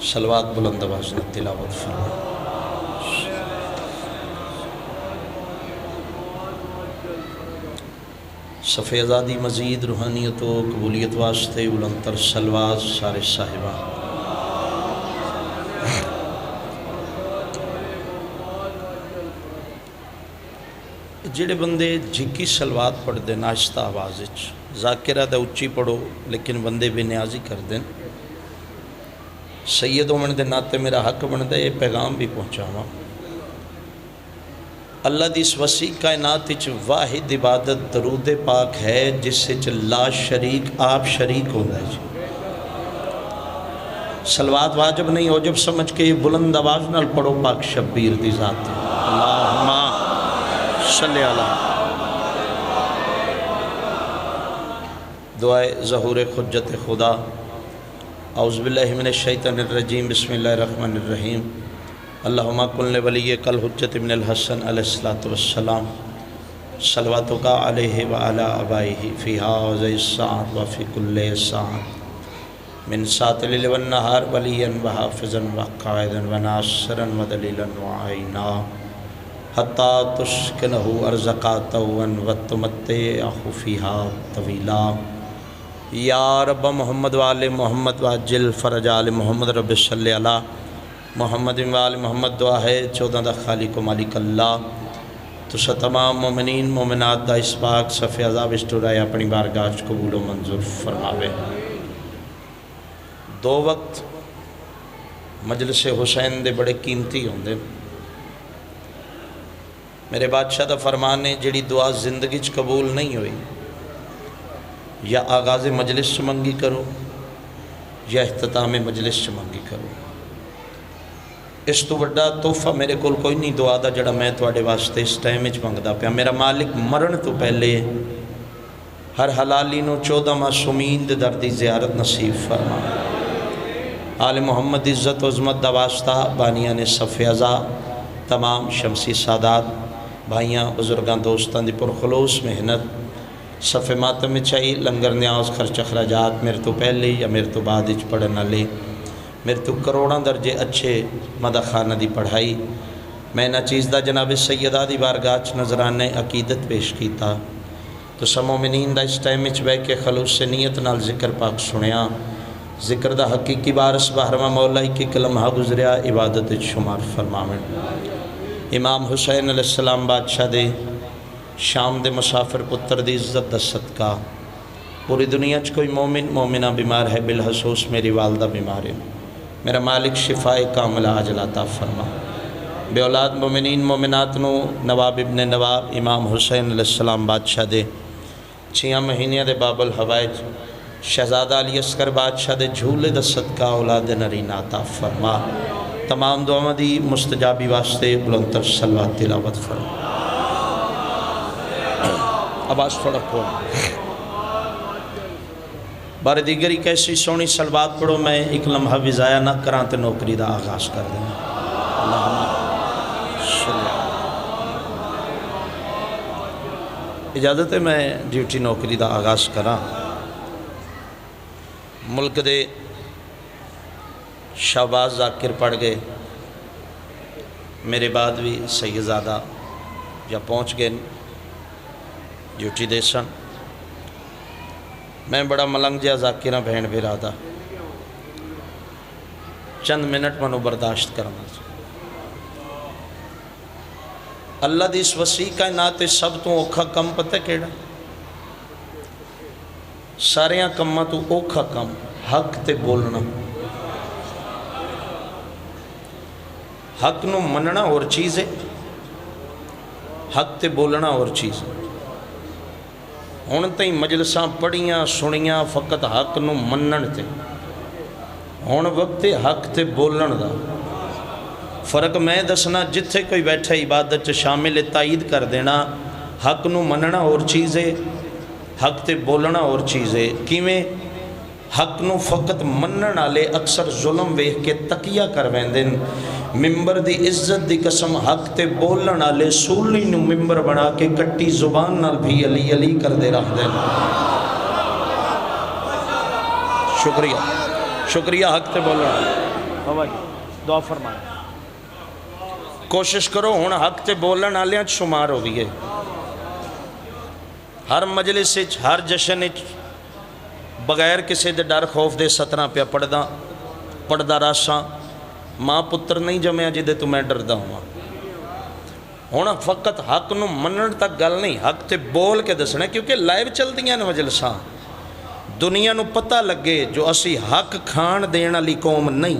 صلوات بلند آواز میں تلاوت فرمائیں۔ صفحہ آزادی مزید روحانیت و قبولیت واسطے بلندتر صلوات سارے صاحبان۔ جڑے بندے جھکی صلوات پڑھ دیں آہستہ آواز ذاکرہ دا اچھی پڑھو لیکن بندے بے نیازی کر دیں، سید ہونے دے ناتے میرا حق بنتا ہے یہ پیغام بھی پہنچاواں۔ اللہ دی اس وسیع کائنات وچ واحد عبادت درود پاک ہے جس وچ لا شریک آپ شریک ہوتا ہے جی۔ صلوات واجب نہیں واجب سمجھ کے یہ بلند آواز نال پڑھو پاک شبیر دی ذات اللہم صلی اللہ۔ دعائے ظہور حجت خدا۔ اعوذ باللہ من الشیطان الرجیم، بسم اللہ الرحمن الرحیم۔ اللہم کن لولی کل حجت ابن الحسن علیہ السلام صلواتک علیہ وعلی آبائہ فی ھذہ الساعۃ وفی کل ساعۃ من ساعۃ اللیل والنہار ولیا وحافظا وقائدا وناصرا ودلیلا وعینا حتی تسکنہ ارضک طوعا وتمتعہ فیہا طویلا۔ یا رب محمد وآل محمد وعجل فرج آل محمد رب صلی علی محمد وآل محمد۔ دعا ہے 14 دا خالق و مالک اللہ تسا تمام مومنین مومنات دا اس پاک صفحہ عذاب اسٹورائے اپنی بارگاہ قبول و منظور فرماوے۔ دو وقت مجلس حسین دے بڑے قیمتی ہوندے، میرے بادشاہ دا فرمان ہے جڑی دعا زندگی چ قبول نہیں ہوئی یا آغاز مجلس چ منگی کرو یا اختتام مجلس چ منگی کرو۔ اس تو بڑا تحفہ میرے کول کوئی نہیں دعا دا جڑا میں تواڈے واسطے اس ٹائم وچ منگدا پیا۔ میرا مالک مرن تو پہلے ہر حلالی نو 14 معصومین دے در دی زیارت نصیب فرما۔ آل محمد عزت و عظمت دا واسطہ بانیان صف ازا تمام شمسی سادات بھائیاں بزرگاں دوستاں دی پرخلوص محنت صف ماتم میں چاہی لنگر نیاز خرچ اخراجات میرے تو پہلے یا میرے تو بعد اچ پڑھنا لے، میرے تو کروڑاں درجے اچھے مدح خانہ دی پڑھائی میں نہ چیز دا جناب سیدہ دی بارگاہ چ نظرانے عقیدت پیش کیتا تو سب مومنین دا اس ٹائم وچ بیٹھ کے خلوص سے نیت نال ذکر پاک سنیا۔ ذکر دا حقیقی بارس بہرواں مولا کی لمحہ گزریا عبادت شمار فرماویں۔ امام حسین علیہ السلام بادشاہ دے شام دے مسافر پتر دی عزت دا صدقہ پوری دنیا چ کوئی مومن مومنہ بیمار ہے بالخصوص میری والدہ بیمار ہے، میرا مالک شفائے کاملہ عاجلہ عطا فرما۔ بے اولاد مومنین مومنات نو نواب ابن نواب امام حسین علیہ السلام بادشاہ دے 6 مہینے دے باب الحوائج شہزادہ علی اصغر بادشاہ دے جھولے دا صدقہ اولاد نرینہ عطا فرما۔ تمام دعاؤں دی مستجابی واسطے بلندتر صلوات تلاوت فرما۔ آواز تھوڑا کھول بار دیگری کیسی سونی صلوات پڑھو میں ایک لمحہ بھی ضائع نہ کراں تے نوکری دا آغاز کر دیں۔ اجازت ہے میں ڈیوٹی نوکری دا آغاز کراں۔ ملک دے شہباز ذاکر پڑھ گئے، میرے بعد بھی سیدزادہ یا پہنچ گئے ڈیوٹی دے سن۔ میں بڑا ملنگ جہا ذاکرہ بہن بھی رہا تھا، چند منٹ منو برداشت کرنا۔ اللہ دی اس وسیع کائنات سب تو اوکھا کم پتہ کیڑا؟ ساریاں کماں تو اوکھا کم حق تے بولنا۔ حق نو مننا اور چیز ہے، حق تے بولنا اور چیز ہے۔ ہن تائیں مجلساں پڑھیاں سنیاں فقط حق نو منن تے، ہن وقت حق تے بولن دا۔ فرق میں دسنا جتھے کوئی بیٹھے عبادت شامل تائید کر دینا، حق نو مننا اور چیز ہے، حق تے بولنا اور چیز ہے۔ کیویں؟ حق نو فقط منن والے اکثر ظلم ویکھ کے تقیہ کر ویندن، ممبر دی عزت دی قسم حق تے بولن والے سولی نو ممبر بنا کے کٹی زبان نال بھی علی علی کر دے رکھ دین۔ شکریہ حق تے بولن والے بابا جی دعا فرمائیں. کوشش کرو ہن حق تے بولن والےاں چ شمار ہوئیے. ہر مجلس وچ ہر جشن وچ بغیر کسی دے ڈر خوف دے ستراں پیا پڑھدا راشاں. ماں پتر نہیں جمیا جدے تو میں ڈردا ہوں. ہن فقط حق نو منن تک گل نہیں، حق تے بول کے دسنا، کیونکہ لائیو چلدیاں نے مجلساں. دنیا نو پتہ لگے جو اسی حق کھان دین والی قوم نہیں.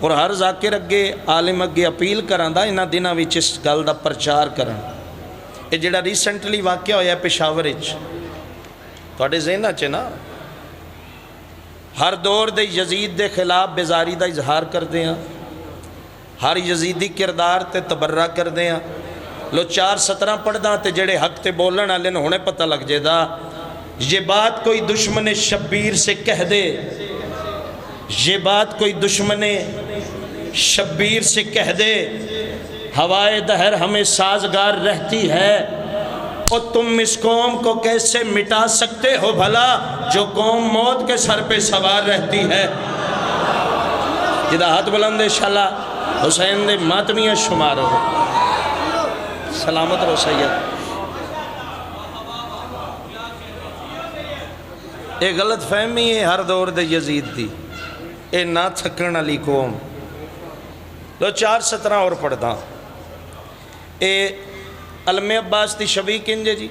اور ہر ذاکر اگے عالم اگے اپیل کراندا انہاں دناں وچ اس گل دا پرچار کرن. یہ جڑا ریسنٹلی واقعہ ہویا پشاور وچ تواڈے ذہن چ نا، ہر دور دے یزید دے خلاف بیزاری دا اظہار کردے ہیں، ہر یزیدی کردار تے تبرہ کردے ہیں. لو 4:17 پڑھدا تے جڑے حق تے بولن والے نے ہونے پتہ لگ جے دا. یہ بات کوئی دشمن شبیر سے کہہ دے، یہ بات کوئی دشمن شبیر سے کہہ دے، ہوائے دہر ہمیں سازگار رہتی ہے. اور تم اس قوم کو کیسے مٹا سکتے ہو بھلا جو قوم موت کے سر پہ سوار رہتی ہے. جدا ہاتھ بلند انشاءاللہ حسین دے ماتمیاں شمار ہو. سلامت رو سید. یہ غلط فہمی ہے ہر دور دے یزید دی. اے نہ تھکن والی قوم. لو 4:17 اور پڑھدا. اے علم عباس دی شبیق انجے جی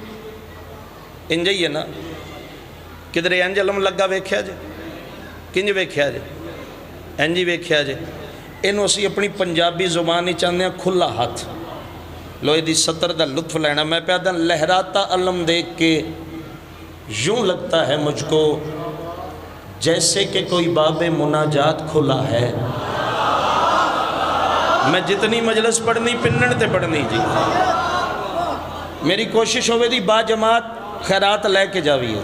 انجے ہی ہے نا. کدھر انج علم لگا ویکھیا جے؟ کنج ویکھیا جے؟ انجی ویکھیا جے. انہوں اسی اپنی پنجابی زبانی چاہتے ہیں کھلا ہاتھ. لو یہ دی سطر دا لطف لینا. میں پیدا لہراتا علم دیکھ کے یوں لگتا ہے مجھ کو جیسے کہ کوئی باب مناجات کھلا ہے. میں جتنی مجلس پڑھنی پنن تے پڑھنی جی. میری کوشش ہوئے دی با جماعت خیرات لے کے جاوی ہے.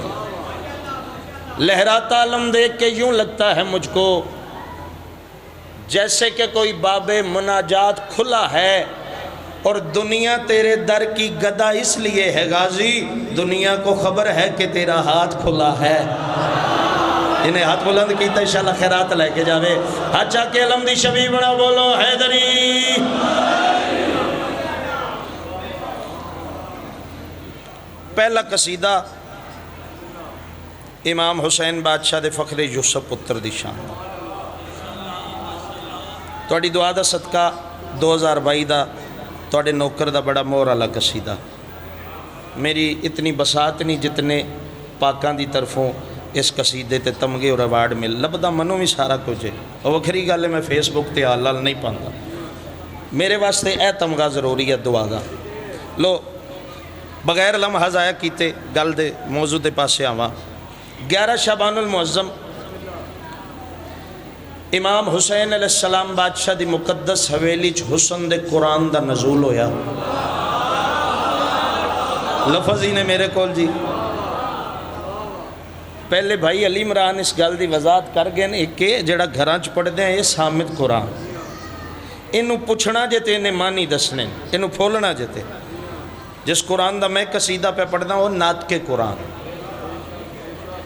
لہراتا علم دیکھ کے یوں لگتا ہے مجھ کو جیسے کہ کوئی باب مناجات کھلا ہے. اور دنیا تیرے در کی گدا اس لیے ہے غازی، دنیا کو خبر ہے کہ تیرا ہاتھ کھلا ہے. انہیں ہاتھ بلند کیتا انشاءاللہ خیرات لے کے جاوے. ہاتھ چاہ کے علم دی شبیہ بڑا بولو حیدری. پہلا قصیدہ امام حسین بادشاہ دے فخر یوسف پتر دی شان. توڑی دعا دا صدقہ 2022 دا توڑے نوکر دا بڑا مور والا قصیدہ. میری اتنی بساط نہیں جتنے پاکان دی طرفوں اس قصیدے تے تمغے اور ایوارڈ مل. لبدا منوں بھی سارا کچھ ہے. اور وکھری گل ہے میں فیس بک تے حال نہیں پاندا. میرے واسطے اے تمغہ ضروری ہے دعا دا. لو بغیر لمحہ ضائع کیتے گل دے موضوع دے پاسے آواں. 11 شعبان المعظم امام حسین علیہ السلام بادشاہ دی مقدس حویلی چ حسن دے قرآن دا نزول ہویا. لفظ ہی نے میرے کول جی. پہلے بھائی علی عمران اس گل دی وضاحت کر گئے نے کہ جڑا گھراں چ پڑھدے ہیں یہ سامت قرآن. انہوں پوچھنا جے تے انہیں مانی دسنے، انہوں پھولنا جے تے. جس قرآن دا میں قصیدہ پہ پڑھدا وہ نعت کے قرآن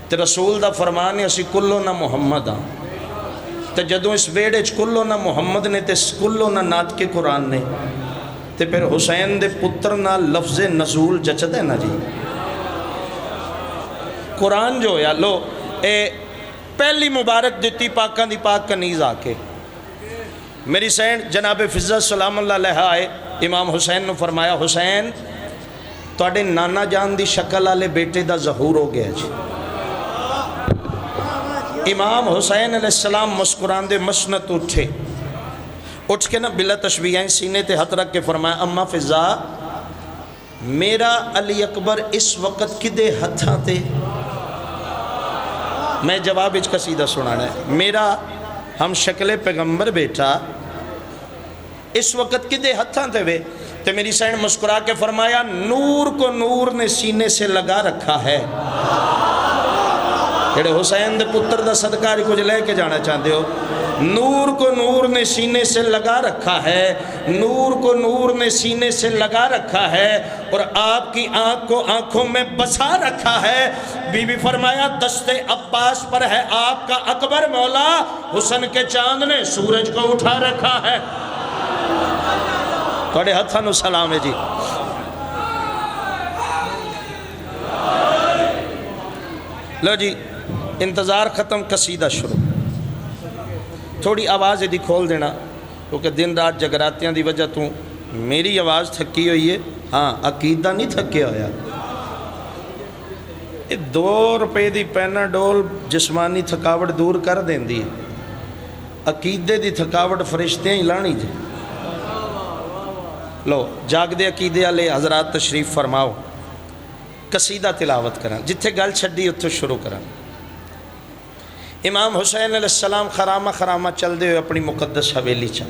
تے رسول دا فرمان ہے اسی کلو نہ محمد ہاں. تے جدوں اس بیڑے چ کلو نہ محمد نے تے کلو نہ نعت کے قرآن نے تے پھر حسین دے پتر نہ لفظ نزول جچد ہے نا جی. قرآن جو یا لو اے پہلی مبارک دیتی پاکان دی پاک کنیز آ کے میری سینڈ جناب فضل سلام اللہ علیہ آئے. امام حسین نے فرمایا حسین توڑے نانا جان دی شکل والے بیٹے دا ظہور ہو گیا جی. امام حسین علیہ السلام مسکران دے مسنت اٹھے. اٹھ کے نا بلا تشبیہیں سینے تے ہاتھ رکھ کے فرمایا اما فضا میرا علی اکبر اس وقت کدے ہتھاں تے. میں جواب اچ قصیدہ سنانا ہے. میرا ہم شکل پیغمبر بیٹا اس وقت کدے ہتھاں تے وے. تے میری سینڈ مسکرا کے فرمایا نور کو نور نے سینے سے لگا رکھا ہے. جڑے حسین دے پتر دا صدقہ کچھ لے کے جانا چاہتے ہو نور کو نور نے سینے سے لگا رکھا ہے، نور کو نور نے سینے سے لگا رکھا ہے، اور آپ کی آنکھ کو آنکھوں میں بسا رکھا ہے۔ بی بی فرمایا دست عباس پر ہے آپ کا اکبر مولا، حسن کے چاند نے سورج کو اٹھا رکھا ہے۔ تھوڑے ہتھاں سلام ہے جی۔ لو جی انتظار ختم، قصیدہ شروع۔ تھوڑی آواز دی کھول دینا کیونکہ دن رات جگراتیاں دی وجہ تو میری آواز تھکی ہوئی ہے، ہاں عقیدہ نہیں تھکے ہویا۔ یہ 2 روپے دی پیناڈول جسمانی تھکاوٹ دور کر دین دی، عقیدے دی تھکاوٹ فرشتے ہی لانی جی۔ لو جاگ دے عقیدے والے حضرات تشریف فرماؤ، قصیدہ تلاوت کریں، جتھے گل چھڈی اتھوں شروع کریں۔ امام حسین علیہ السلام خرامہ خرامہ چل دے ہوئے اپنی مقدس حویلی چاہ،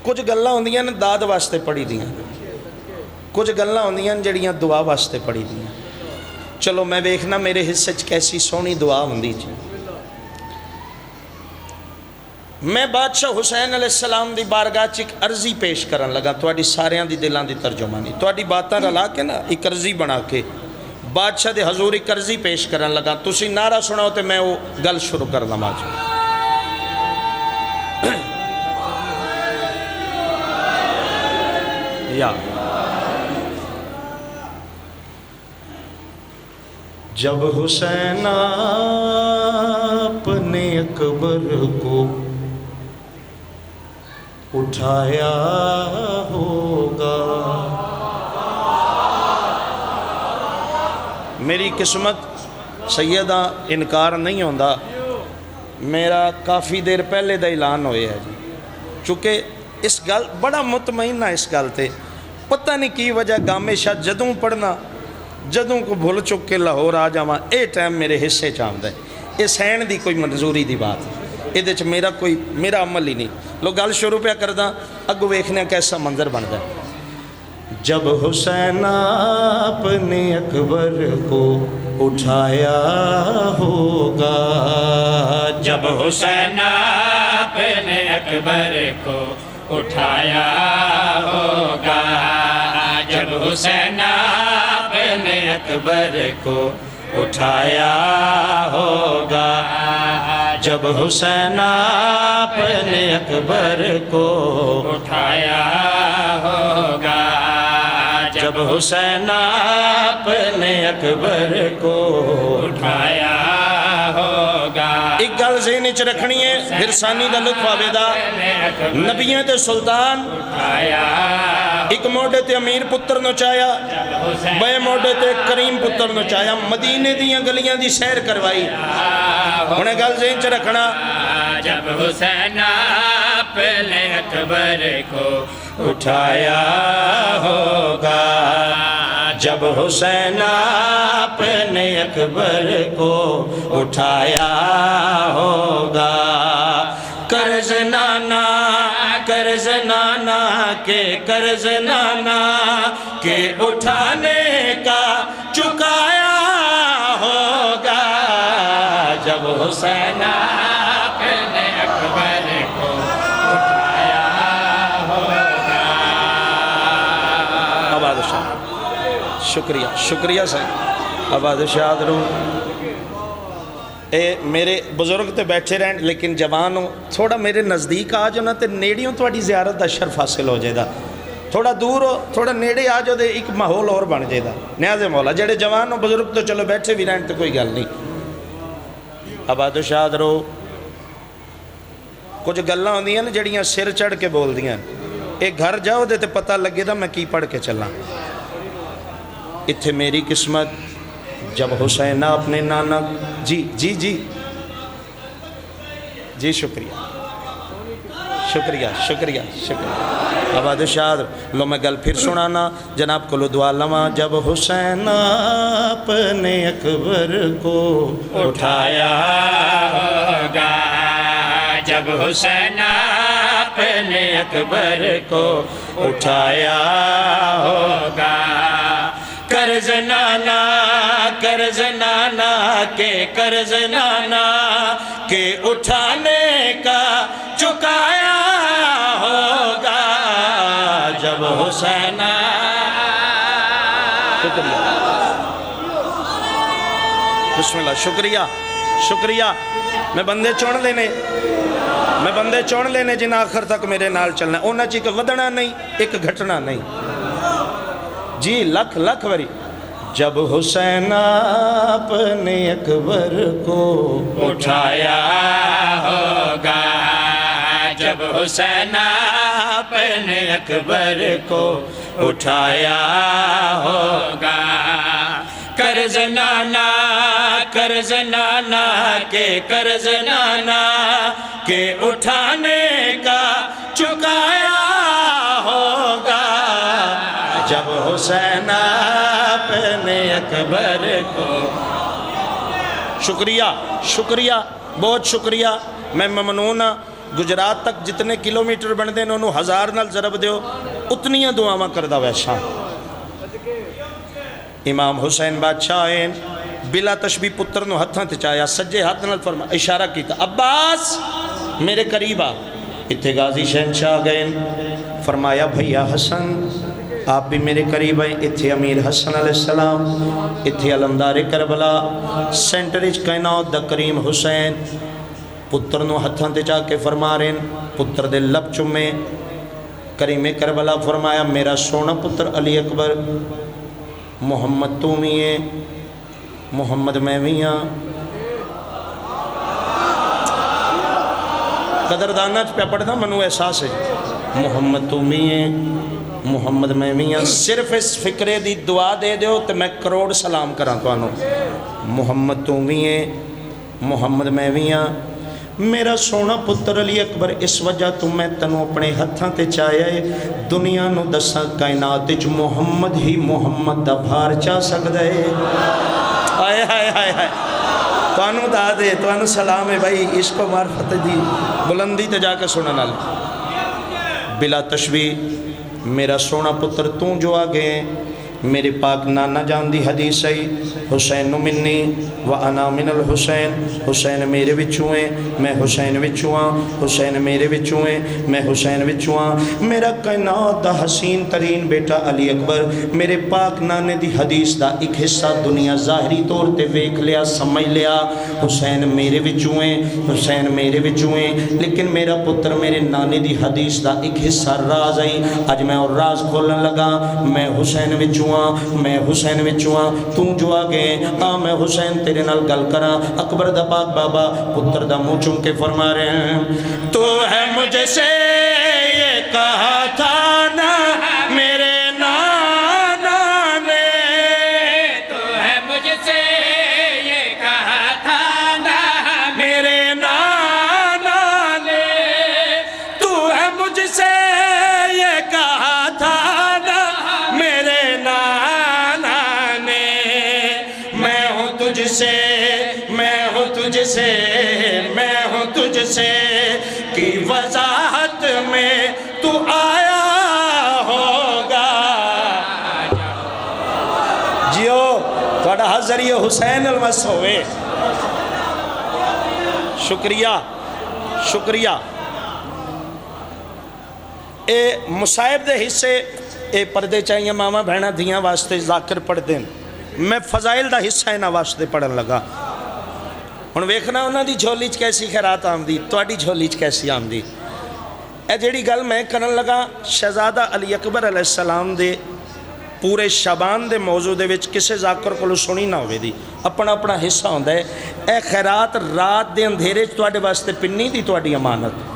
کچھ گلاں ہوندیاں نے داد واسطے پڑھی دیاں، کچھ گلاں ہوندیاں جڑیاں دعا واسطے پڑھی دیاں۔ چلو میں ویکھنا میرے حصے چ کیسی سونی دعا ہوندی جی۔ میں بادشاہ حسین علیہ السلام دی بارگاہ چ ایک عرضی پیش کرن لگا، تواڈی ساریاں دی دلاں دی ترجمانی، تواڈی باتاں رلا کے نا ایک عرضی بنا کے بادشاہ دے حضور ایک عرضی پیش کرن لگا۔ تسی نعرہ سناؤ تے میں وہ گل شروع کر داں۔ یا جب حسین اپنے اکبر کو اٹھایا ہوگا، میری قسمت سیدہ انکار نہیں ہوندا، میرا کافی دیر پہلے دا اعلان ہوئے ہے جی، چونکہ اس گل بڑا مطمئن ہے، اس گل تے پتہ نہیں کی وجہ گامے شاہ جدوں پڑھنا جدوں کو بھول چک کے لاہور آ جاواں اے ٹائم میرے حصے چاہتا ہے، یہ سین دی کوئی منظوری دی بات ہے، یہ میرا عمل ہی نہیں۔ لو گل شروع پہ کردہ اگو ویکھنے کیسا منظر بنتا ہے۔ جب حسین اپنے اکبر کو اٹھایا ہوگا، جب حسین اپنے اکبر کو اٹھایا ہوگا، جب حسین اپنے اکبر کو اٹھایا ہوگا، جب حسین اپنے اکبر کو اٹھایا ہوگا، جب حسین اپنے اکبر کو اٹھایا ہوگا۔ ایک گل ذہن وچ رکھنی ہے، پھر ثانی دا لطف آویدا، نبیوں تے سلطان ایک موڑے تے امیر پتر نو چایا، بے موڑے تے کریم پتر نو چایا، مدینے دیاں گلیاں دی سیر کروائی۔ انہیں گل ذہن چ رکھنا، جب حسین اپنے اکبر کو اٹھایا ہوگا، جب حسین اپنے اکبر کو اٹھایا ہوگا، قرض نانا کے قرض نانا کے اٹھانے کا چکایا ہوگا، جب حسین اپنے اکبر کو اٹھایا ہوگا۔ آباد شاہ، شکریہ صاحب، آباد شاہ رو اے میرے بزرگ تے بیٹھے رہن، لیکن جوان ہو تھوڑا میرے نزدیک آ جاؤ نا تے نیڑیوں تھوڑی زیارت دا شرف حاصل ہو جائے دا، تھوڑا دور ہو تھوڑا نیڑے آ جاؤ دے ایک ماحول اور بن جائے دا۔ نیاز مولا جڑے جوان ہو بزرگ تو چلو بیٹھے بھی رہن تے کوئی گل نہیں۔ آباد و شاد رو کچھ گلاں ہوندیاں نا جڑیاں سر چڑھ کے بول دیاں، ایک گھر جاؤ دے تے پتہ لگے دا میں کی پڑھ کے چلا۔ اتھے میری قسمت جب حسین اپنے نانا جی شکریہ آباد شاد۔ لو میں گل پھر سنانا جناب کو دعا لواں، جب حسین اپنے اکبر کو اٹھایا ہوگا، جب حسین اپنے اکبر کو اٹھایا ہوگا، قرض نانا قرض نانا کے قرض نانا کے اٹھانے کا چکایا ہوگا جب حسین بسم اللہ شکریہ شکریہ میں بندے چون لینے جن آخر تک میرے نال چلنا اونا چی کہ ودنا نہیں ایک گھٹنا نہیں جی لکھ لکھ وری جب حسین اپنے اکبر کو اٹھایا ہوگا جب حسین اپنے اکبر کو اٹھایا ہوگا قرض نانا کے قرض نانا کے اٹھانے کا چکایا ہوگا جب حسین اپنے اکبر کو شکریہ شکریہ بہت شکریہ میں ممنون ہاں گجرات تک جتنے کلومیٹر بن دے انہوں 1000 نال ضرب دیو اتنیاں دعاواں کردہ ویسا امام حسین بادشاہ آئیں بلا تشبیح پتر نو ہتھاں تے چایا سجے ہاتھ نال فرما اشارہ کیتا عباس میرے قریب آ اتھے غازی شہنشاہ گئے فرمایا بھیا حسن آپ بھی میرے قریب آئیں اتھے امیر حسن علیہ السلام اتھے علمدار کربلا سینٹرج کائنات دا کریم حسین پتر نو ہتھاں تے چاہ کے فرما رہے ہیں پتر دے لب چمے کریم کربلا فرمایا میرا سونا پتر علی اکبر محمد تو بھی ہے محمد میں بھی ہاں قدردانہ پہ پڑھنا منو احساس ہے محمد تو بھی ہے محمد میں بھی ہاں صرف اس فکرے دی دعا دے دیو تو میں کروڑ سلام کراں تو آنو محمد تو بھی ہے محمد میں بھی ہاں میرا سونا پتر علی اکبر اس وجہ تو میں تنو اپنے ہتھاں تے چاہیا ہے دنیا نو دساں کائنات وچ محمد ہی محمد دا بھار چاہ سکدا ہے آئے ہائے ہائے ہائے توانو دا دے توانو سلام ہے بھائی عشق و معرفت دی بلندی تے جا کے سنن نال بلا تشبیہ میرا سونا پتر تو جو آگے میرے پاک نانا جان دی حدیث ہے حسین منی و انا من الحسین حسین میرے وچوں ہیں میں حسین وچوں ہاں حسین میرے وچوں ہیں میں حسین وچوں ہاں میرا کائنات دا حسین ترین بیٹا علی اکبر میرے پاک نانے دی حدیث دا ایک حصہ دنیا ظاہری طور تے ویکھ لیا سمجھ لیا حسین میرے وچوں ہیں حسین میرے وچوں ہیں لیکن میرا پتر میرے نانے دی حدیث دا ایک حصہ راز ہے اج میں اور راز کھولن لگا میں حسین وچوں میں حسین وچوں تو جو آگے میں حسین تیرے نال گل کراں اکبر دا پاک بابا پتر دا منہ چوم کے فرما رہے ہیں تو ہے مجھ سے یہ کہا تھا نا میرے نانا نے تو ہے مجھ سے یہ کہا تھا نا میرے نانا نے تو ہے مجھ سے یہ کہا تھا نا میرے نانا نے میں ہوں تجھ سے کی وضاحت میں تو آیا ہوگا جیو تھوڑا حضر یہ حسین المس ہوئے شکریہ شکریہ اے مصائب دے حصے اے پردے چاہیے ماما بہنہ دھیاں واسطے ذاکر پڑھ دیں میں فضائل دا حصہ نہ واسطے پڑھن لگا ہن ویکھنا انہاں دی جھولی چ کیسی خیرات آمدی تواڈی جھولی چ کیسی آمدی اے جیڑی گل میں کرن لگا شہزادہ علی اکبر علیہ السلام دے پورے شابان دے موضوع دے وچ کسے ذاکر کولو سنی نہ ہوئے دی اپنا اپنا حصہ ہوندا ہے اے خیرات رات دے اندھیرے چ تواڈے واسطے پنی دی تواڈی امانت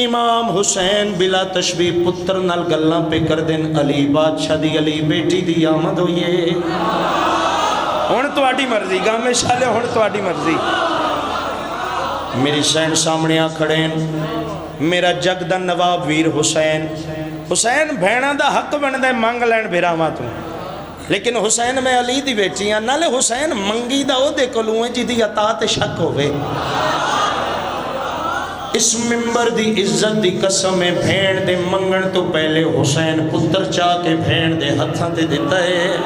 امام حسین بلا تشبیہ پتر نال گلاں پہ کر دین علی بادشاہ دی علی بیٹی دی آمد ہوئیے ہن تواڈی مرضی گاہ میں شالے ہن تواڈی مرضی میری سین سامنے آ کھڑے میرا جگ دا نواب ویر حسین حسین بھیڑاں دا حق بندا ہے منگ لین بھراواں تو لیکن حسین میں علی دی بیٹی ہاں نالے حسین منگی دا او دے کولوں ہے جدی عطا تے شک ہوے اس ممبر دی عزت دی قسم ہے بھین دے منگن تو پہلے حسین پتر چاہ کے بھین دے ہتھاں تے دیتا ہے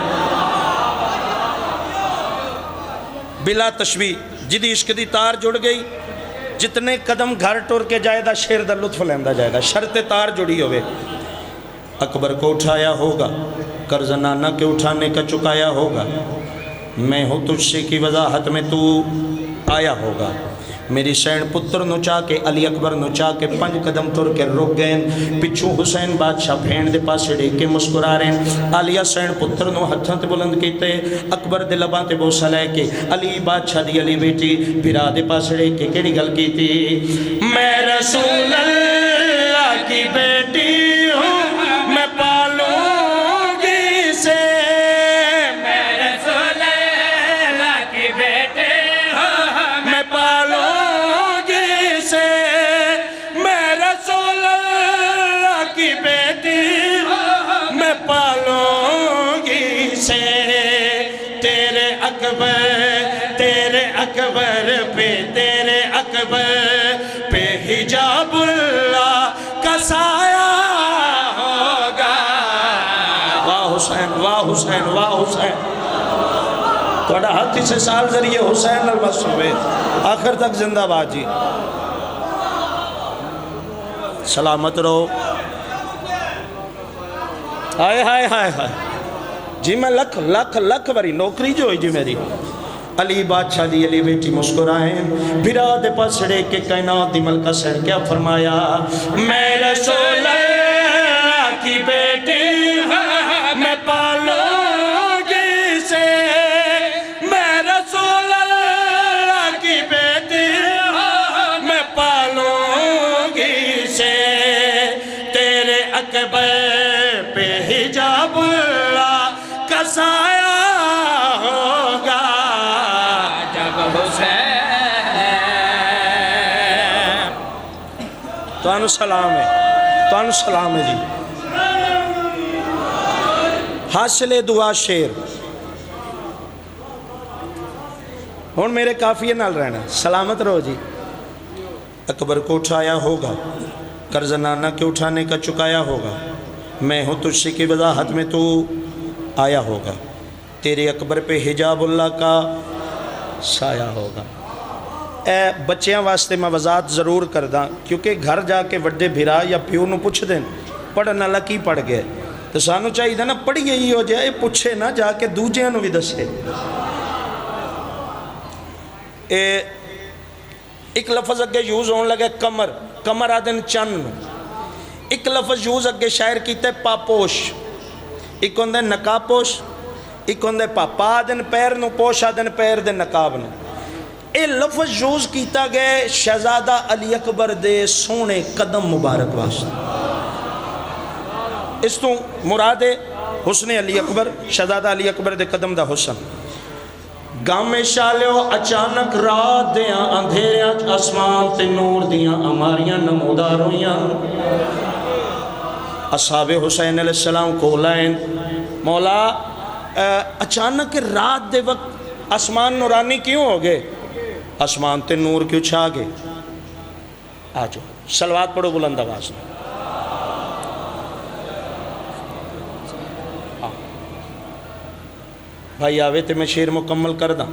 بلا تشبیہ جدی عشق دی تار جڑ گئی جتنے قدم گھر ٹور کے جائے دا شیر دا لطف لیندہ جائے گا شرط تار جڑی ہوئے اکبر کو اٹھایا ہوگا قرض نانا کے اٹھانے کا چکایا ہوگا میں ہوں تجھ سے کی وضاحت میں تو آیا ہوگا میری سین پتر نو چاہ کے علی اکبر نو چاہ کے 5 قدم ٹر کے رک گئے پچھو حسین بادشاہ بھین دے پاسے ڈے کے مسکرا رہے ہیں علیہ سین پتر نو ہتھاں تے بلند کیتے اکبر دے لباں تے بوسہ لے کے علی بادشاہ دی علی بیٹی بھرا دے پاسے ڈے کے کیڑی گل کیتی میں رسول اللہ کی بیٹی ہوں میں پالوں گی سے تیرے اکبر پہ حجاب اللہ کا سایہ ہوگا واہ حسین واہ حسین واہ حسین توڑا ہاتھی سے سال ذریعے حسین المصطفی آخر تک زندہ باد جی سلامت رہو ہائے ہائے ہائے ہائے جی میں لکھ بری نوکری جو ہوئی جی میری علی بادشاہ دی علی بیٹی مسکرائیں بھرا دے پسڑے کے کائنات دی ملکہ سر کیا فرمایا میں رسول اللہ کی بیٹی میں پالوں گی سے میں رسول اللہ کی بیٹی میں پالوں گی سے تیرے اکبر پہ حجاب اللہ کا سایہ ہوگا توانو سلام ہے جی حاصل دعا شیر ہون میرے کافیے نال رہنا سلامت رہو جی اکبر کو اٹھایا ہوگا قرض نانا کے اٹھانے کا چکایا ہوگا میں ہوں تجھ سے کی وضاحت میں تو آیا ہوگا تیرے اکبر پہ حجاب اللہ کا سایہ ہوگا اے بچیاں واسطے میں وضاحت ضرور کر دا کیونکہ گھر جا کے وڈے بھیرا یا پیو نو پوچھ دیں پڑھنا لکی پڑھ گئے تو سانو چاہیے تھا نا پڑھی گئی ہو جائے پوچھے نہ جا کے دوجیاں نو بھی دسے ایک لفظ اگے یوز ہونے لگے کمر آدن چن ایک لفظ یوز اگے شاعر کیتے پاپوش ایک ہوندے نقاپوش ایک ہوندے پاپا آدن پیر نو پوش آدن پیر دے نقاب نو اے لفظ یوز کیتا گئے شہزادہ علی اکبر دے سونے قدم مبارک واسطے اس تو مراد حسن علی اکبر شہزادہ علی اکبر دے قدم دا حسن گامے شالیو اچانک رات دیاں اندھیریاں آسمان تے نور دیاں اماریاں نمودار ہویاں اصحاب حسین علیہ السلام کو لائن مولا اچانک رات دے وقت آسمان نورانی کیوں ہو گئے آسمان تے نور کیوں چھا گئے آجو سلوات پڑھو بلند آواز میں بھائی آوے تے میں شیر مکمل کر دا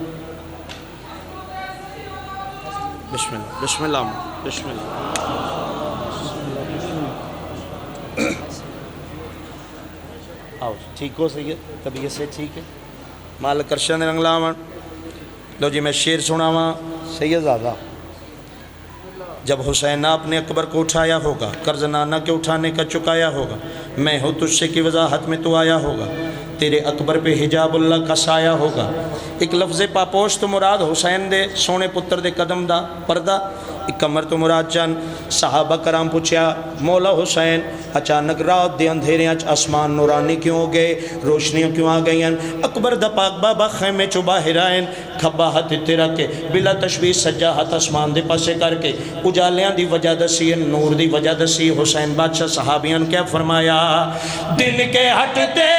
بسم اللہ بسم اللہ بسم اللہ آؤ ٹھیک ہو سید طبیعت سے ٹھیک ہے مالک ارشد رنگلا من لو جی میں شیر سنا ہوا سید زادہ جب حسین اپنے اکبر کو اٹھایا ہوگا قرض نانا کے اٹھانے کا چکایا ہوگا میں ہوں تجھ سے کی وضاحت میں تو آیا ہوگا تیرے اکبر پہ حجاب اللہ کا سایہ ہوگا ایک لفظ پاپوش تو مراد حسین دے سونے پتر دے قدم دا پردہ ایک کمر تو مراد چند صحابہ کرام پوچھیا مولا حسین اچانک رات دے اندھیریاں آسمان نورانی کیوں ہو گئے روشنیاں کیوں آ گئیں اکبر دا پاک بابا خیمے چو باہر آئیں کھبا ہاتھ تے رکھ کے بلا تشبیہ سجا ہاتھ آسمان دے پاسے کر کے اجالیاں دی وجہ دسی نور دی وجہ دسی حسین بادشاہ صحابیاں کیا فرمایا دن کے ہٹتے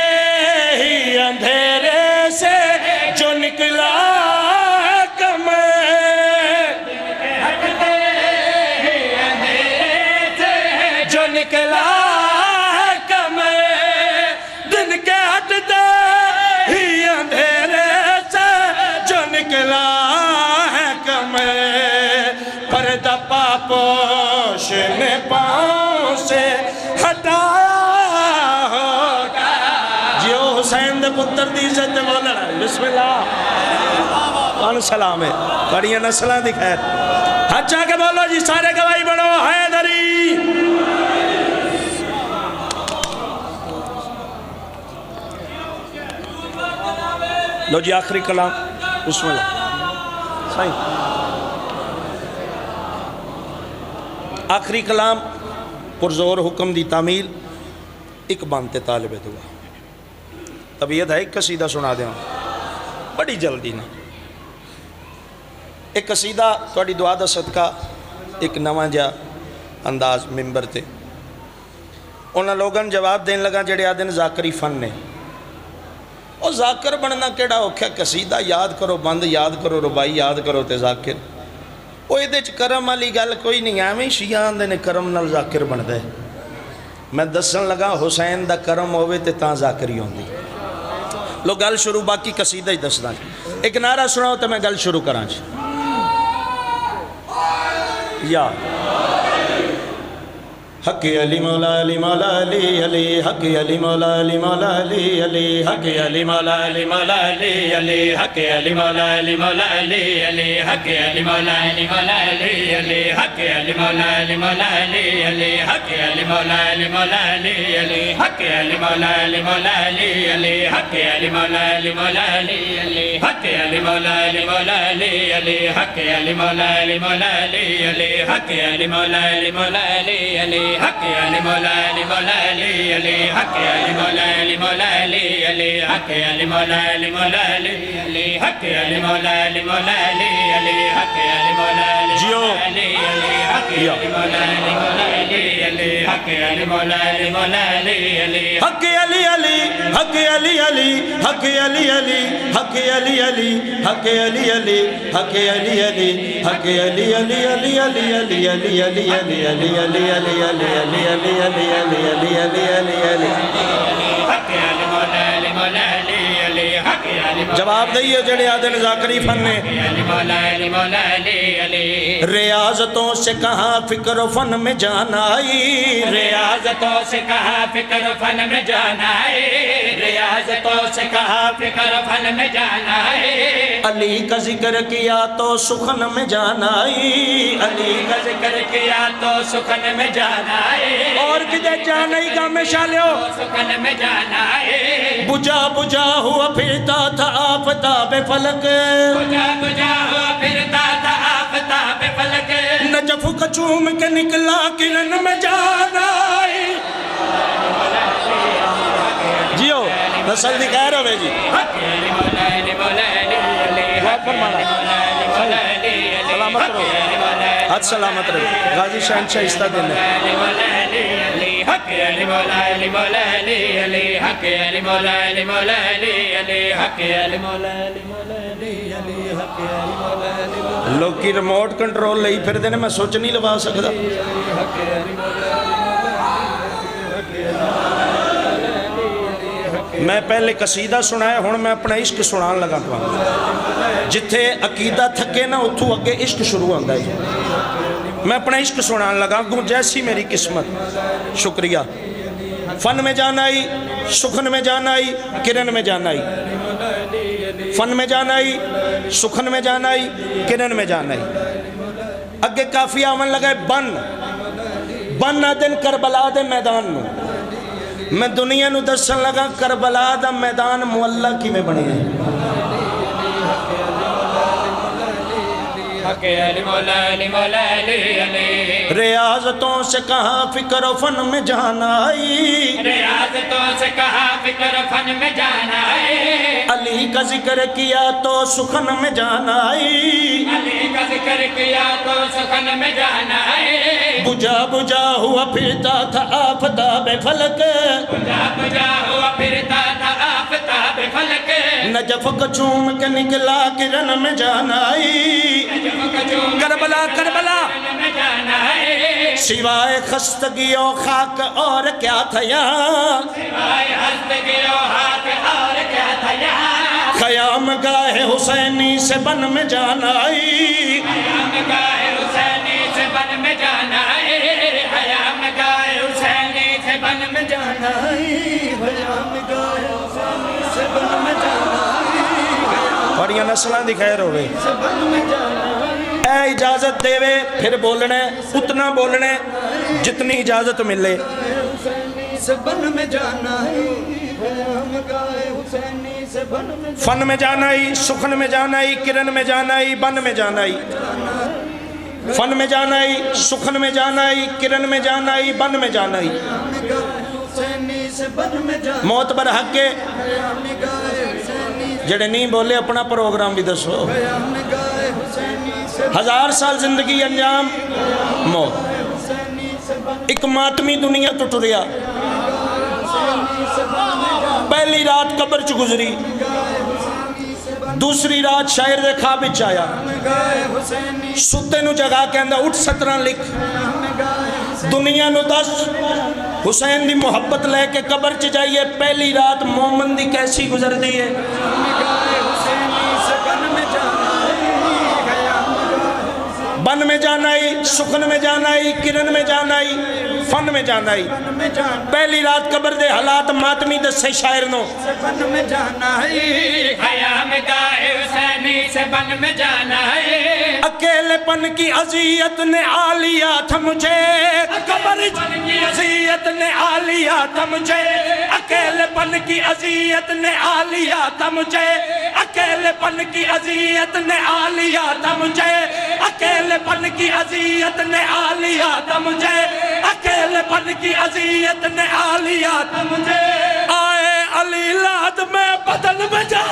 ہی اندھیرے سے جو نکلا کمر نکلا ہے کمے دن کے ہٹتے ہی اندھیرے سے جو نکلا ہے کمے پردہ پاپوش نے پاؤں سے ہٹایا ہوگا جیو حسین دے پتر دی عزت بولنا بسم اللہ کون سلام ہے بڑی نسلیں دکھائے اچھا کہ بولو جی سارے گواہی بڑھو حیدری لو جی آخری کلام بسم اللہ صحیح آخری کلام پرزور حکم دی تعمیل ایک بانتے طالب دعا طبیعت ہے ایک قصیدہ سنا دیں بڑی جلدی نا ایک قصیدہ توڑی دعا دا صدقہ ایک نواں جا انداز ممبر تے انہاں لوگاں جواب دین لگا جڑے آدھن ذاکری فن نے اور ذاکر بننا کیڑا اوکھا قصیدہ یاد کرو بند یاد کرو ربائی یاد کرو تے ذاکر وہ یہ دیچ کرم علی گل کوئی نہیں آمیں شیعہ آندے نے کرم نال ذاکر بن دے میں دسن لگا حسین دا کرم ہوئے تے تاں ذاکری ہوندی لو گل شروع باقی قصیدہ ہی دس داں ایک نعرہ سناؤ تے میں گل شروع کران جی یا حق علی مولا علی مولا علی علی حق علی مولا علی مولا علی علی حق علی مولا علی مولا علی علی حق علی مولا علی مولا علی علی حق علی مولا علی مولا علی علی حق علی مولا علی مولا علی علی حق علی مولا علی مولا علی علی حق علی مولا علی مولا علی علی حق علی مولا علی مولا علی علی حق علی مولا علی مولا علی علی حق علی مولا علی مولا علی علی حق علی مولا علی مولا علی علی حق علی مولا علی مولا علی علی حق علی مولا علی مولا علی علی حق علی مولا علی مولا علی علی حق علی مولا علی مولا علی علی حق علی مولا علی علی حق علی مولا علی مولا علی علی حق علی مولا علی مولا علی علی حق علی علی حق علی علی حق علی علی حق علی علی حق علی علی حق علی علی حق علی علی علی علی علی علی علی علی علی علی علی علی علی علی علی علی علی علی جواب دئیے جڑے آدھن ذاکری فن نے ریاضتوں سے کہاں فکر و فن میں جانا آئی ریاضتوں سے کہاں فکر فن میں جانا ہے ریاضتوں سے کہاں فکر فن میں جانا ہے علی کا ذکر کیا تو سخن میں جانا آئی علی کا ذکر کیا تو سخن میں جانا ہے اور کدھے جانا ہی گا میں شالیو سخن میں جانا ہے بجا بجا ہوا پھرتا تھا آفتاب فلک بجا بجا ہوا پھرتا تھا آفتاب فلک نجف کا چوم کے نکلا کرن میں جانا آئی جیو نسل دکھائے رہے جی سلامت رہو حد سلامت رہو غازی شہنشاہ استہ دن حق علی مولا علی مولا علی علی حق علی مولا علی مولا علی علی حق علی مولا علی مولا علی علی حق علی مولا علی مولا لوگ کی ریموٹ کنٹرول لئی پھر دینے میں سوچ نہیں لبا سکتا میں پہلے قصیدہ سنایا ہوں میں اپنا عشق سنان لگا پا جتھے عقیدہ تھکے نا اتھو اگے عشق شروع ہوندہ ہے میں اپنا عشق سنان لگا گوں جیسی میری قسمت شکریہ فن میں جانا آئی سخن میں جانا آئی کرن میں جانا آئی فن میں جانا آئی سخن میں جانا آئی کرن میں جانا آئی اگے کافی آمن لگا بن بن آدن کربلا دے میدان میں میں دنیا نو دسن لگا کربلا دا میدان مولا کی میں بنے ہیں ریاضتوں سے کہاں فکر و فن میں جانا آئی ریاضتوں سے کہاں فکر فن میں جانا ہے علی کا ذکر کیا تو سخن میں جانا آئی علی کا ذکر کیا تو سخن میں جانا ہے بجا بجا ہوا پھرتا تھا آفتاب فلک بجا بجا ہوا پھرتا تھا آفتاب فلک نجف کا چوم کے نکلا کرن میں جانا آئی کربلا کربلا میں جانا ہے سوائے خستگی و خاک اور کیا تھا یہاں سوائے خستگی و خاک اور کیا تھا یہاں خیام گاہ حسینی سے بن میں جان آئی خیام گاہ حسینی سے بن میں جان آئی خیام گاہ حسینی سے بن میں جان آئی خیام گاہ حسینی سے بن میں جان آئی بڑیاں نسلان دی خیر ہوئے سے بن میں جان آئی اے اجازت دے وے پھر بولنے اتنا بولنے جتنی اجازت ملے حسینی سے بن میں جان آئی خیام گاہ حسینی سے بن میں فن میں جان آئی سخن میں جان آئی کرن میں جان آئی بن میں جان آئی فن میں جان آئی سخن میں جان آئی کرن میں جان آئی بن میں جان آئی حسینی سے بن میں جان موت بر حق کے خیام گاہ حسینی جڑے نہیں بولے اپنا پروگرام بھی دسو خیام گاہ حسینی سے 1000 سال زندگی انجام موت حسینی سے بن ایک ماتمی دنیا تو ٹریا حسینی سے بن میں جان پہلی رات قبر چ گزری دوسری رات شاعر دے خواب وچ آیا گاہ حسینی ستے نو جگا کے اندر اٹھ 17 لکھ دنیا نو دس حسین دی محبت لے کے قبر چ جائیے پہلی رات مومن دی کیسی گزر دی ہے حسینی سے بن میں جان بن میں جان آئی سخن میں جان آئی کرن میں جان آئی فن میں جان آئی میں جان پہلی رات قبر دے حالات ماتمی دسے شاعر نو بن میں جان آئی خیام گاہ حسینی سے بن میں جان آئی اکیلے پن کی اذیت نے آ لیا تھا مجھے قبر کی اذیت نے آ لیا تھا مجھے اکیلے پن کی اذیت نے آ لیا تھا مجھے اکیلے پن کی اذیت نے آ لیا تھا مجھے اکیلے پن کی اذیت نے آ لیا تھا مجھے اکیلے پن کی اذیت نے آ لیا تھا مجھے آئے علی لاد میں بدل میں جا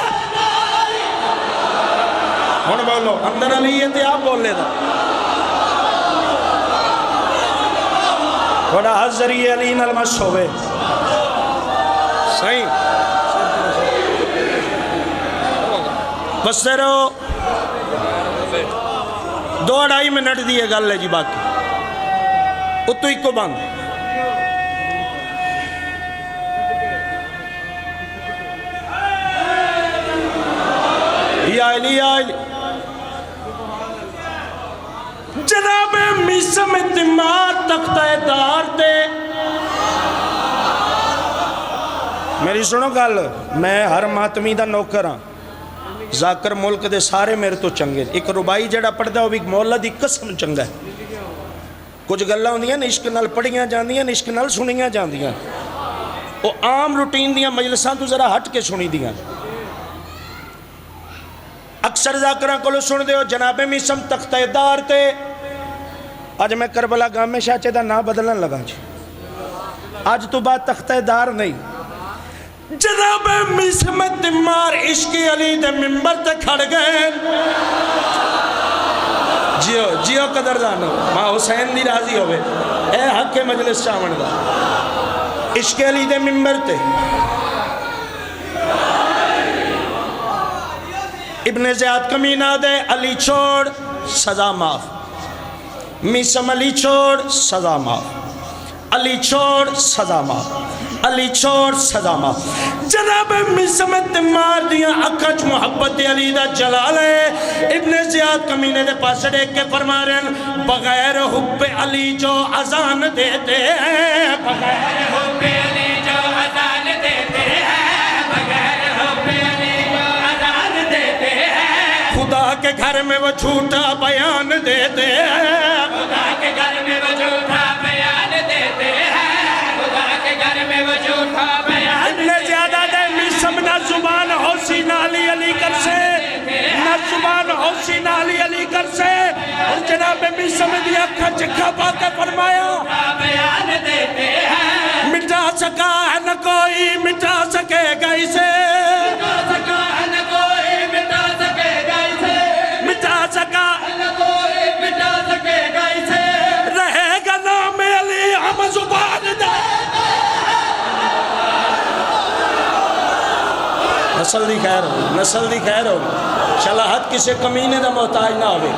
ہون بولو اندر علی ہے تے آپ بول لے دا تھوڑا حضری علی نلمس ہوئے صحیح بس دے رہو 2-2.5 منٹ دیئے گل ہے جی باقی اتو ہی کو بند یا علی یا علی جناب میسم اتماد تختہ دار دے میری سنو گل میں ہر ماتمی دا نوکر ہاں ذاکر ملک دے سارے میرے تو چنگے ایک ربائی جڑا پڑھ دا وہ بھی مولا دی قسم چنگا ہے کچھ گلہ ہوندیاں عشق نال پڑھیاں جاندیاں عشق نال سنیاں جاندیاں وہ عام روٹین دیاں مجلساں تو ذرا ہٹ کے سنی دیاں اکثر ذاکران کو لو سن دے ہو جناب میسم تختہ دار تے آج میں کربلا گام میں شاچے دا نا بدلن لگا جی آج تو بات تختہ دار نہیں جناب میسم تمار عشق علی دے ممبر تے کھڑ گئے جیو قدر دانو ماں حسین دی راضی ہوئے اے حق مجلس چاون دا عشق علی دے ممبر تے ابن زیاد کمینہ دے علی چھوڑ سزا معاف میسم علی چھوڑ سزا معاف علی چھوڑ سزا معاف علی چھوڑ سزا معاف جناب میسم تمار دیاں اکھچ محبت علی دا جلال ہے ابن زیاد کمینے دے پاس دیکھ کے فرما رہے ہیں بغیر حب علی جو اذان دیتے ہیں بغیر حب علی جو اذان دیتے ہیں بغیر حب علی جو اذان دیتے ہیں خدا کے گھر میں وہ جھوٹا بیان دیتے ہیں خدا کے گھر میں وہ جھوٹا بیان دیتے ہیں خدا کے گھر میں وہ جھوٹا بیان ابن زیادہ دے میسم نہ زبان حوثی نالی علی کر سے نہ زبان حوثی نالی علی کر سے اور جناب میسم دیا کھچ کھپا کے فرمایا بیان دیتے ہیں مٹا سکا ہے نہ کوئی مٹا سکے گا اسے مٹا سکا ہے نہ کوئی مٹا سکے گا اسے مٹا سکا نہ کوئی مٹا سکے گا اسے رہے گا نام علی ہم زبان دے نسل دی خیر ہوگی نسل دی خیر ہوگی شلاحت کسے کمینے دا محتاج نہ ہوئے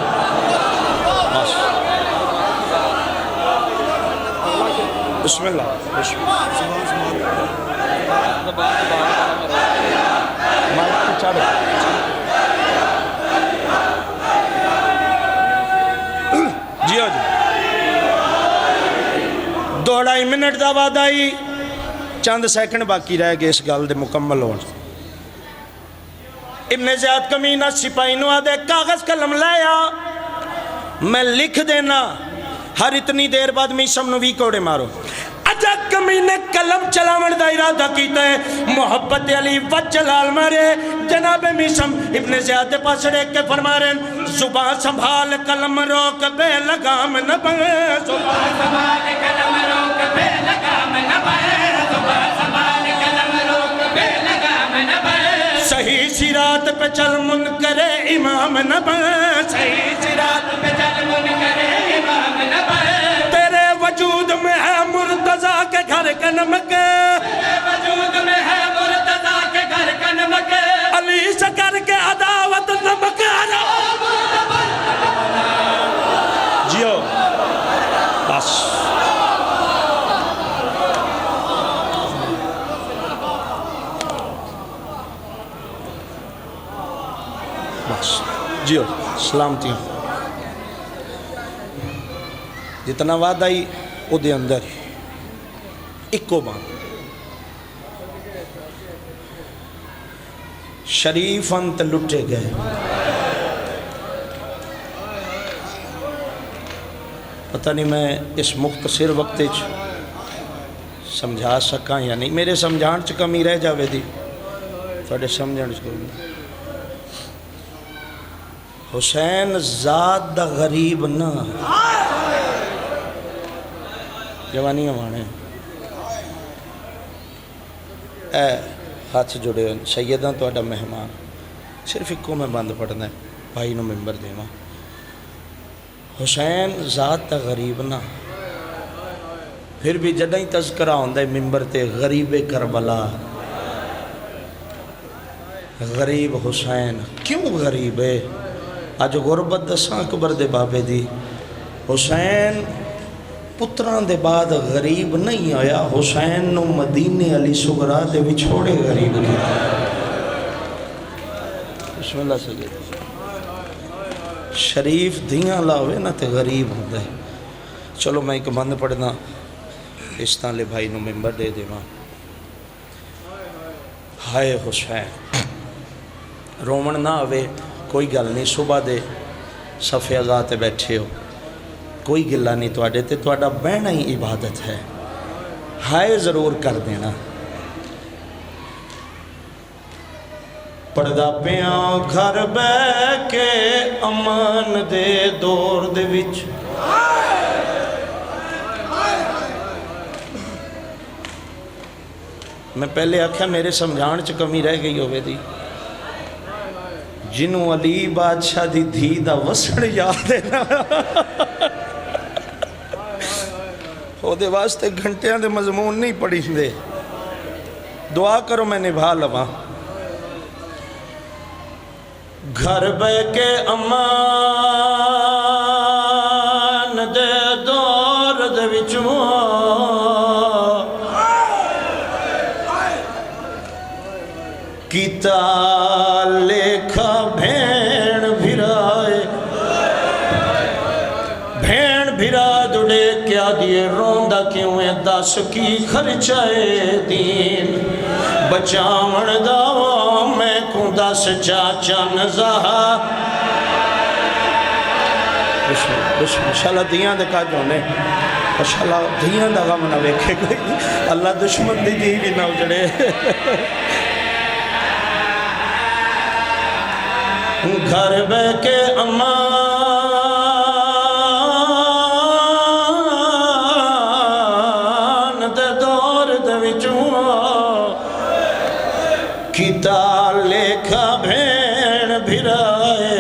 بسم اللہ بسم اللہ جی ہو جی 2.5 منٹ دا وعدہ ہی چند سیکنڈ باقی رہ گئے اس گل دے مکمل ہون ابن زیاد کمینہ سپاہی نو آدھے کاغذ قلم لایا میں لکھ دینا ہر اتنی دیر بعد میسم نو بھی کوڑے مارو اجا کمینے قلم چلاون دا ارادہ کیتا ہے محبت علی وجلال مارے جناب میسم ابن زیاد دے پاس ریک کے فرما رہے ہیں زبان سنبھال قلم روک بے لگام نہ بے زبان سنبھال قلم روک بے لگام نہ بے زبان سنبھال قلم روک بے لگام نہ بے صحیح سرات پہ چل منکر امام نہ بے صحیح سرات پہ چل منکر امام نہ بے تیرے وجود میں ہے مرتضیٰ کے گھر کا نمک تیرے وجود میں ہے مرتضیٰ کے گھر کا نمک علی سے کر کے عداوت نمک آنا جیو بس بس جیو سلامتی جتنا وعدہ ہی او دے اندر اکو بان شریف انت لٹے گئے پتہ نہیں میں اس مختصر وقت سمجھا سکاں یا نہیں میرے سمجھان چ کمی رہ جاوے دی تھوڑے سمجھان چ کمی حسین ذات دا غریب نہ جوانی ہمانے اے ہاتھ جڑے سیداں تو اڈا مہمان صرف ایک کو میں بند پڑھنا ہے بھائی نو ممبر دیما حسین ذات تا غریب نہ پھر بھی جدہ ہی تذکرہ ہوندہ ہے ممبر تے غریب کربلا غریب حسین کیوں غریب ہے آج غربت دساں اکبر دے بابے دی حسین پتران دے بعد غریب نہیں آیا حسین نو مدینے علی سغرا دے وچھوڑے غریب کی بسم اللہ سجد شریف دیاں لاوے نا تے غریب ہوندے چلو میں ایک بند پڑھنا اس طالے بھائی نو ممبر دے دے ماں ہائے حسین رومن نہ آوے کوئی گل نہیں صبح دے صفحے ذات بیٹھے ہو کوئی گلہ نہیں توڑے تے توڑا بہنا ہی عبادت ہے ہائے ضرور کر دینا پردہ پیاں گھر بے کے امان دے دور دے وچ میں پہلے آکھیا میرے سمجھان چ کمی رہ گئی ہوئے دی جنوں علی بادشاہ دی دھی دا وسڑ یاد ہے نا او دے واسطے گھنٹیاں دے مضمون نہیں پڑھی دے دعا کرو میں نبھا لواں گھر بے کے امان دے دور دے وچوں کیتا لکھا بھین بھرائے بھین بھرا دڑے کیا دیے روندہ کیوں ہے دس کی خرچائے دین بچاون داوا میں کو دس چاچا نزاہا انشاءاللہ دیاں دے کا جونے انشاءاللہ دیاں دا غم نہ ویکھے کوئی اللہ دشمن دی دی بھی نہ اجڑے گھر بے کے امان دے دور دے وچوں کیتا لکھا بھین بھرائے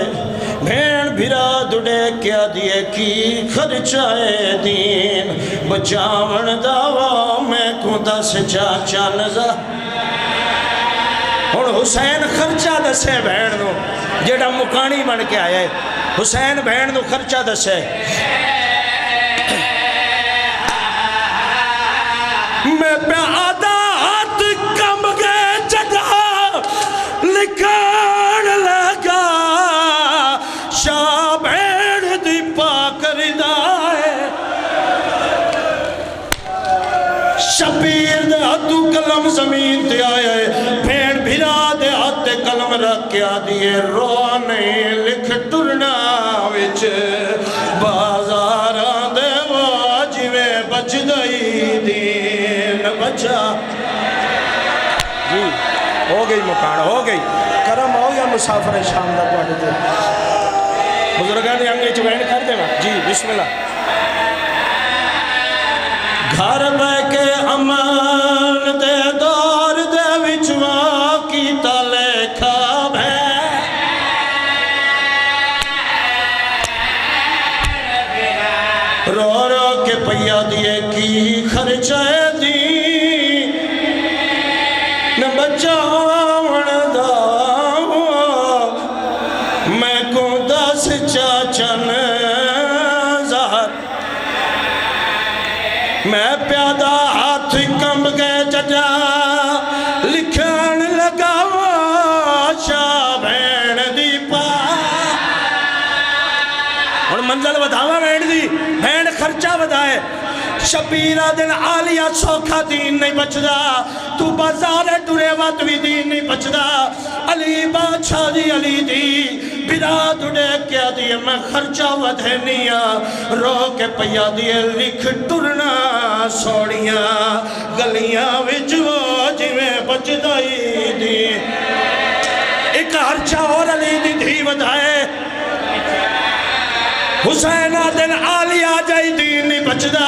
بھین بھرا دڑے کیا دیے کی خرچائے دین بچاون داوا میں کو دس چاچا نزا اور حسین خرچہ دسے بہن نو جیڑا مکانی بن کے آیا ہے حسین بہن نو خرچہ دسے میں پیادہ ہاتھ کم گئے جگہ لکھان لگا شاہ بھیڑ دی پاک ردائے شبیر دے ہاتھوں قلم زمین تے آئے بھیڑ بھرا دے ہاتھ قلم رکھ کیا دیے رونے لکھ ٹرنا وچ بازاراں دے واجویں بچ گئی دین بچا جی ہو گئی مکان ہو گئی کرم ہو یا مسافر شام دا پاڑے تے بزرگان دے انگے چوین کر دے نا جی بسم اللہ گھر بے کے امان دے دور دے وچواں کی تلے کھاب ہے رو رو کے پیا دیے کی خرچائے دی نہ بچاون دا میں کو دس چاچن زہر میں پیادہ ہاتھ کم گئے ججا لکھان لگا شاہ بھین دی پا اور منزل ودھاوا بھین دی بھین خرچہ ودھائے شبیرہ دن آلیہ سوکھا دین نہیں بچدا تو بازار ٹورے وقت بھی دین نہیں بچدا علی بادشاہ دی علی دی براد اڑے کیا دیئے میں خرچہ ودھنیا رو کے پیا دیئے لکھ ٹرنا سوڑیاں گلیاں وچو جویں بچ دائی دی ایک خرچہ اور علی دی دھی ودھائے حسینہ دن آلیہ جائی دین نہیں بچدا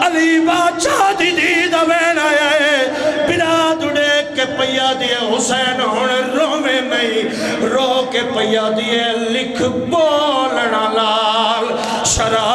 علی بادشاہ دی دید وین آئے براد اڑے کے پیا دیئے حسین ہون روے نہیں رو کے پیا دیئے لکھ بولنا لال شراب